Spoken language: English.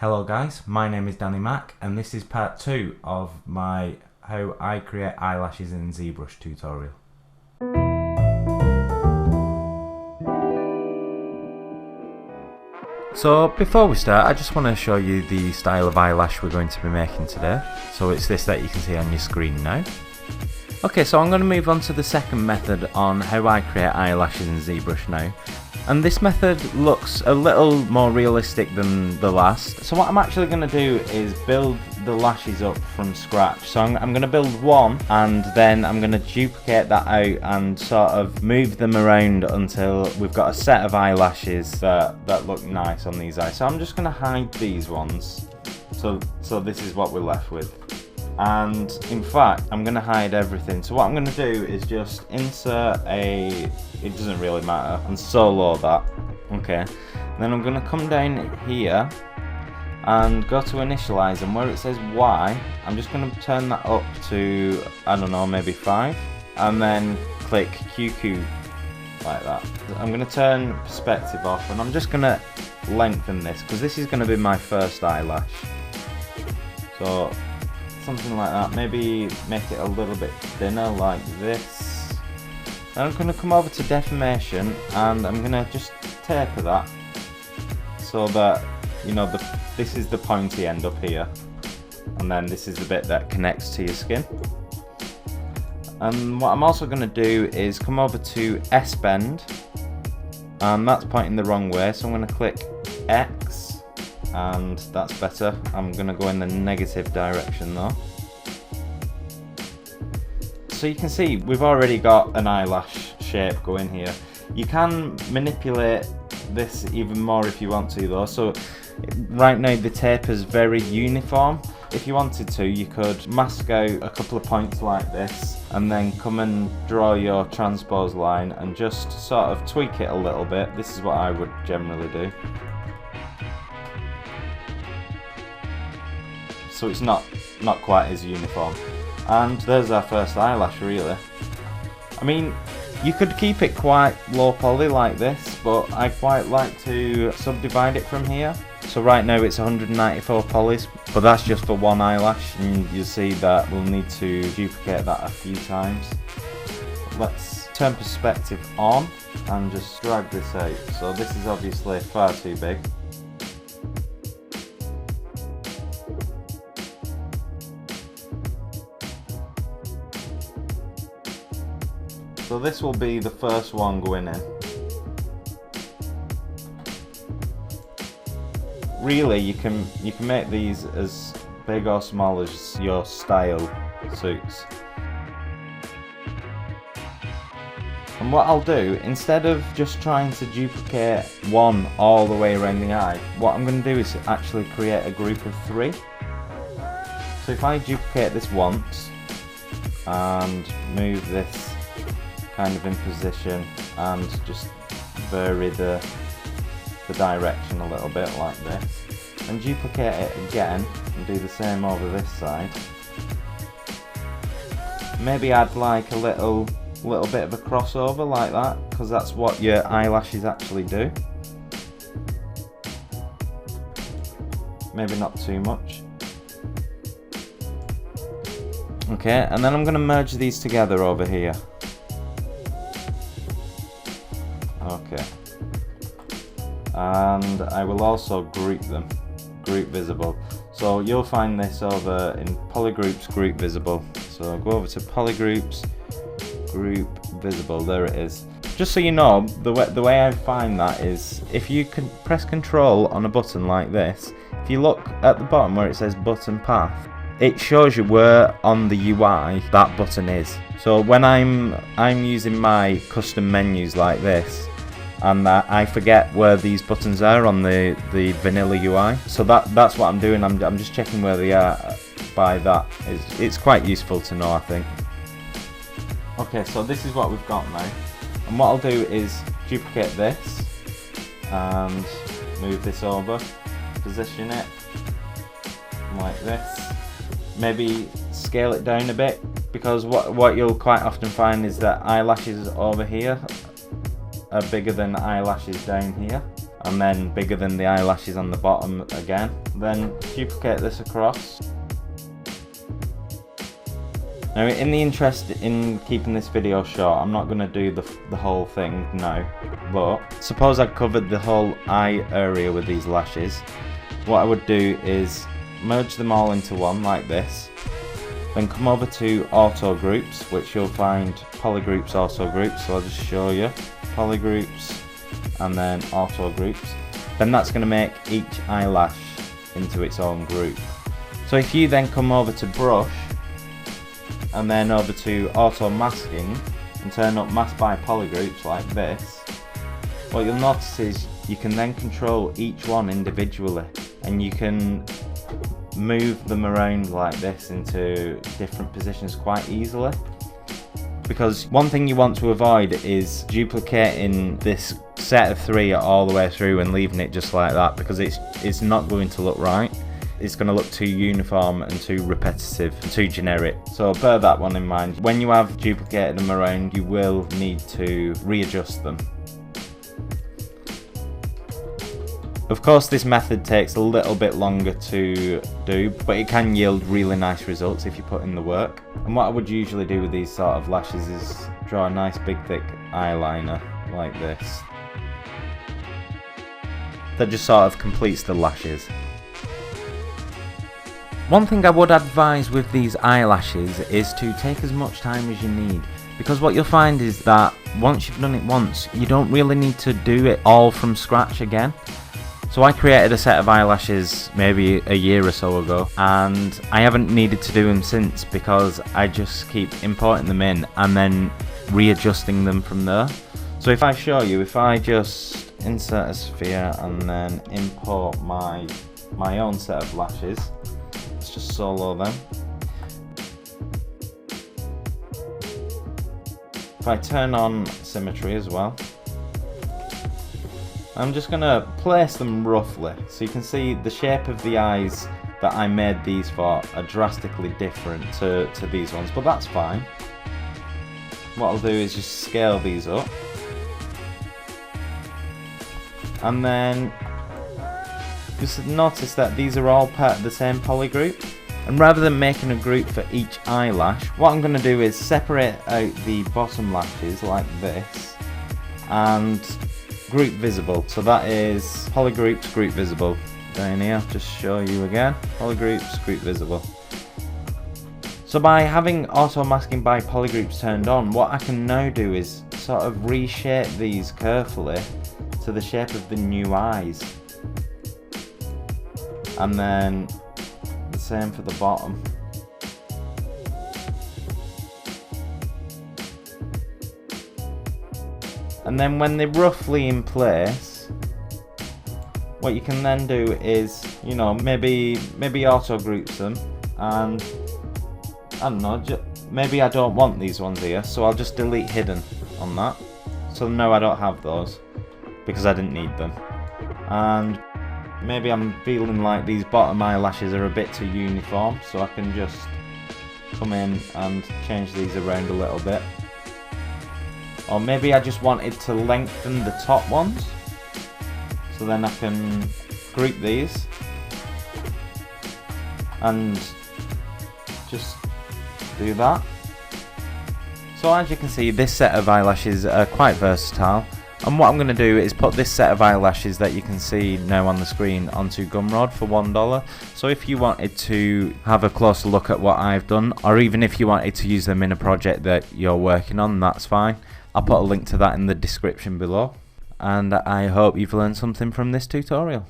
Hello guys, my name is Danny Mack and this is part 2 of my how I create eyelashes in Zbrush tutorial. So before we start, I just want to show you the style of eyelash we're going to be making today. So it's this that you can see on your screen now. Okay, so I'm going to move on to the second method on how I create eyelashes in Zbrush now. And this method looks a little more realistic than the last. So what I'm actually going to do is build the lashes up from scratch. So I'm going to build one and then I'm going to duplicate that out and sort of move them around until we've got a set of eyelashes that look nice on these eyes. So I'm just going to hide these ones. So this is what we're left with. And in fact, I'm going to hide everything. So what I'm going to do is just insert it doesn't really matter, and solo that. Okay, then I'm going to come down here and go to initialize, and where it says Y, I'm just going to turn that up to, I don't know, maybe 5, and then click QQ like that. I'm going to turn perspective off, and I'm just going to lengthen this because this is going to be my first eyelash. So something like that, maybe make it a little bit thinner like this. Then I'm going to come over to deformation and I'm going to just taper that so that, you know, this is the pointy end up here, and then this is the bit that connects to your skin. And what I'm also going to do is come over to S bend, and that's pointing the wrong way, so I'm going to click X, and that's better. I'm going to go in the negative direction though. So you can see we've already got an eyelash shape going here. You can manipulate this even more if you want to though. So right now the taper is very uniform. If you wanted to, you could mask out a couple of points like this and then come and draw your transpose line and just sort of tweak it a little bit. This is what I would generally do. So it's not quite as uniform. And there's our first eyelash really. I mean, you could keep it quite low poly like this, but I quite like to subdivide it from here. So right now it's 194 polys, but that's just for one eyelash, and you'll see that we'll need to duplicate that a few times. Let's turn perspective on and just drag this out. So this is obviously far too big. So this will be the first one going in. Really, you can make these as big or small as your style suits. And what I'll do, instead of just trying to duplicate one all the way around the eye, what I'm going to do is actually create a group of 3. So if I duplicate this once and move this kind of in position and just vary the direction a little bit like this, and duplicate it again and do the same over this side. Maybe add like a little bit of a crossover like that, because that's what your eyelashes actually do. Maybe not too much. Okay, and then I'm going to merge these together over here. Okay, and I will also group them, group visible. So you'll find this over in polygroups, group visible. So go over to polygroups, group visible, there it is. Just so you know, the way I find that is if you can press Control on a button like this, if you look at the bottom where it says button path, it shows you where on the UI that button is. So when I'm using my custom menus like this, and I forget where these buttons are on the vanilla UI. So that's what I'm doing. I'm just checking where they are by that. It's quite useful to know, I think. Okay, so this is what we've got now. And what I'll do is duplicate this and move this over, position it like this. Maybe scale it down a bit, because what you'll quite often find is that eyelashes over here are bigger than eyelashes down here, and then bigger than the eyelashes on the bottom again. then duplicate this across. Now, in the interest in keeping this video short, I'm not going to do the whole thing now, but suppose I covered the whole eye area with these lashes. What I would do is merge them all into one like this, then come over to auto groups, which you'll find polygroups, auto groups, so I'll just show you polygroups and then auto groups. Then that's going to make each eyelash into its own group. So if you then come over to brush and then over to auto masking and turn up mask by polygroups like this, what you'll notice is you can then control each one individually, and you can move them around like this into different positions quite easily. Because one thing you want to avoid is duplicating this set of 3 all the way through and leaving it just like that, because it's not going to look right. It's going to look too uniform and too repetitive and too generic. So bear that one in mind. When you have duplicated them around, you will need to readjust them. Of course, this method takes a little bit longer to do, but it can yield really nice results if you put in the work. And what I would usually do with these sort of lashes is draw a nice big thick eyeliner like this. That just sort of completes the lashes. One thing I would advise with these eyelashes is to take as much time as you need, because what you'll find is that once you've done it once, you don't really need to do it all from scratch again. So I created a set of eyelashes maybe a year or so ago, and I haven't needed to do them since, because I just keep importing them in and then readjusting them from there. So if I show you, if I just insert a sphere and then import my own set of lashes, let's just solo them. If I turn on symmetry as well, I'm just going to place them roughly, so you can see the shape of the eyes that I made these for are drastically different to these ones, but that's fine. What I'll do is just scale these up, and then just notice that these are all part of the same polygroup, and rather than making a group for each eyelash, what I'm going to do is separate out the bottom lashes like this and group visible. So that is polygroups, group visible. Down here, just show you again, polygroups, group visible. So by having auto masking by polygroups turned on, what I can now do is sort of reshape these carefully to the shape of the new eyes, and then the same for the bottom. And then when they're roughly in place, what you can then do is, you know, maybe auto groups them, and I don't know, maybe I don't want these ones here, so I'll just delete hidden on that. So now I don't have those because I didn't need them. And maybe I'm feeling like these bottom eyelashes are a bit too uniform, so I can just come in and change these around a little bit. Or maybe I just wanted to lengthen the top ones, so then I can group these and just do that. So as you can see, this set of eyelashes are quite versatile, and what I'm going to do is put this set of eyelashes that you can see now on the screen onto Gumroad for $1. So if you wanted to have a closer look at what I've done, or even if you wanted to use them in a project that you're working on, that's fine. I'll put a link to that in the description below, and I hope you've learned something from this tutorial.